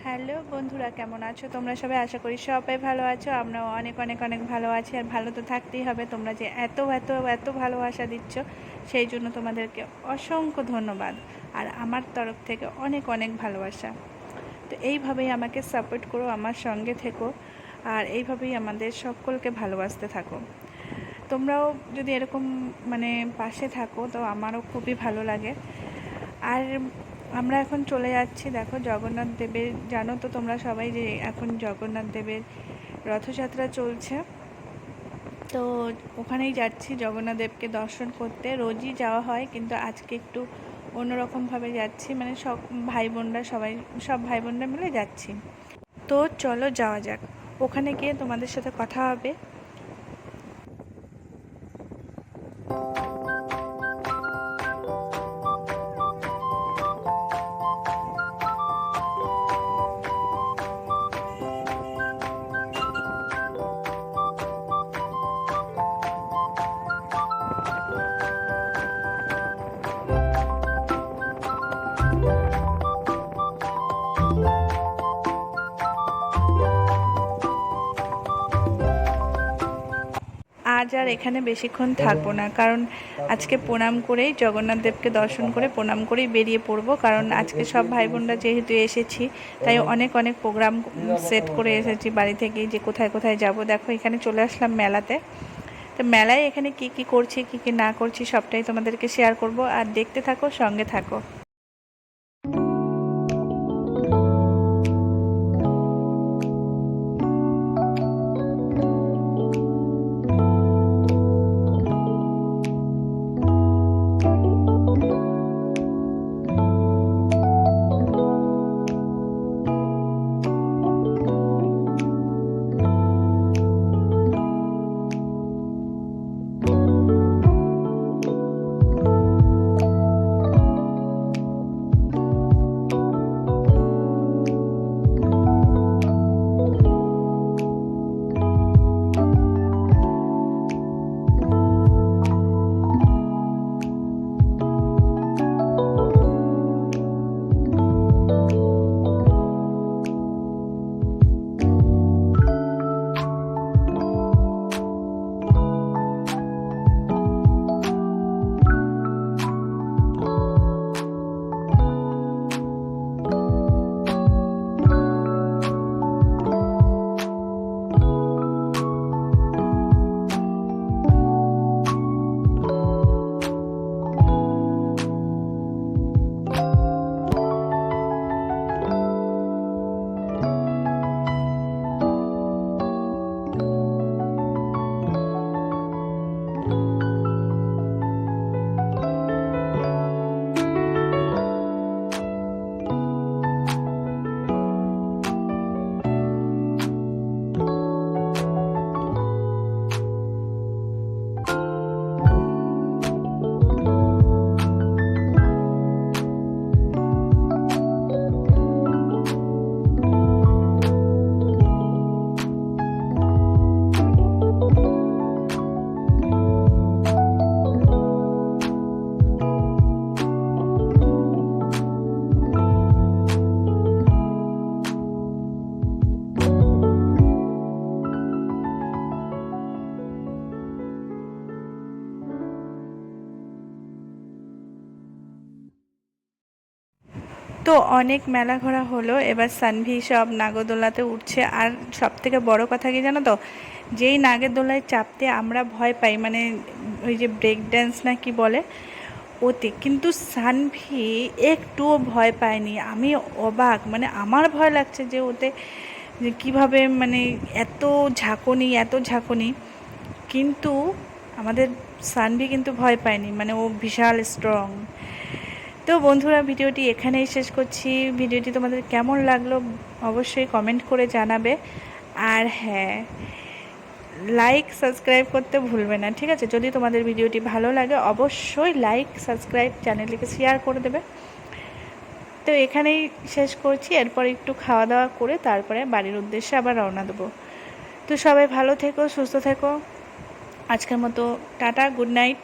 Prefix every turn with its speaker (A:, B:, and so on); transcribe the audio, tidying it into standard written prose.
A: Hello বন্ধুরা, কেমন আছো তোমরা সবাই? আশা করি সবাই ভালো আছো। আমরাও অনেক অনেক অনেক ভালো আছি, আর ভালো তো থাকতেই হবে। তোমরা যে এত এত এত ভালোবাসা দিচ্ছ, সেই জন্য তোমাদেরকে অসংখ্য ধন্যবাদ। আর আমার তরফ থেকে অনেক অনেক ভালোবাসা। তো এইভাবেই আমাকে সাপোর্ট করো, আমার সঙ্গে থেকো, আর এইভাবেই আমাদের সকলকে ভালোবাসতে থাকো। তোমরাও যদি এরকম পাশে থাকো তো আমারও খুবই ভালো লাগে। আর আমরা এখন চলে যাচ্ছি, দেখো জগন্নাথ দেবের, জানো তো তোমরা সবাই যে এখন জগন্নাথ দেবের রথযাত্রা চলছে। তো ওখানেই যাচ্ছি জগন্নাথ দেবকে দর্শন করতে। রোজই যাওয়া হয়, কিন্তু আজকে একটু অন্যরকমভাবে যাচ্ছি, সব ভাই বোনরা সব ভাই বোনরা মিলে যাচ্ছি। তো চলো যাওয়া যাক, ওখানে গিয়ে তোমাদের সাথে কথা হবে। আজ আর এখানে বেশিক্ষণ থাকবো না, কারণ আজকে প্রণাম করেই, জগন্নাথ দেবকে দর্শন করে প্রণাম করেই বেরিয়ে পড়বো। কারণ আজকে সব ভাই বোনরা যেহেতু এসেছি, তাই অনেক অনেক প্রোগ্রাম সেট করে এসেছি বাড়ি থেকেই, যে কোথায় কোথায় যাব। দেখো এখানে চলে আসলাম মেলাতে। তো মেলায় এখানে কি কি করছি কি কি না করছি সবটাই তোমাদেরকে শেয়ার করব, আর দেখতে থাকো, সঙ্গে থাকো। তো অনেক মেলা ঘোরা হলো, এবার সানভি সব নাগরদোলাতে উঠছে। আর সব থেকে বড় কথা কি জানো তো, যেই নাগরদোলায় চাপতে আমরা ভয় পাই, ওই যে ব্রেক ড্যান্স না কি বলে, ওতে কিন্তু সানভি একটুও ভয় পায়নি। আমি অবাক, আমার ভয় লাগছে যে ওতে যে কীভাবে এত ঝাঁকুনি, কিন্তু আমাদের সানভি কিন্তু ভয় পায়নি, ও বিশাল স্ট্রং। তো বন্ধুরা, ভিডিওটি এখানেই শেষ করছি। ভিডিওটি তোমাদের কেমন লাগলো অবশ্যই কমেন্ট করে জানাবে। আর হ্যাঁ, লাইক সাবস্ক্রাইব করতে ভুলবে না, ঠিক আছে? যদি তোমাদের ভিডিওটি ভালো লাগে অবশ্যই লাইক সাবস্ক্রাইব, চ্যানেলটিকে শেয়ার করে দেবে। তো এখানেই শেষ করছি, এরপর একটু খাওয়া দাওয়া করে তারপরে বাড়ির উদ্দেশ্যে আবার রওনা দেবো। তো সবাই ভালো থেকো, সুস্থ থেকো। আজকের মতো টাটা, গুড নাইট।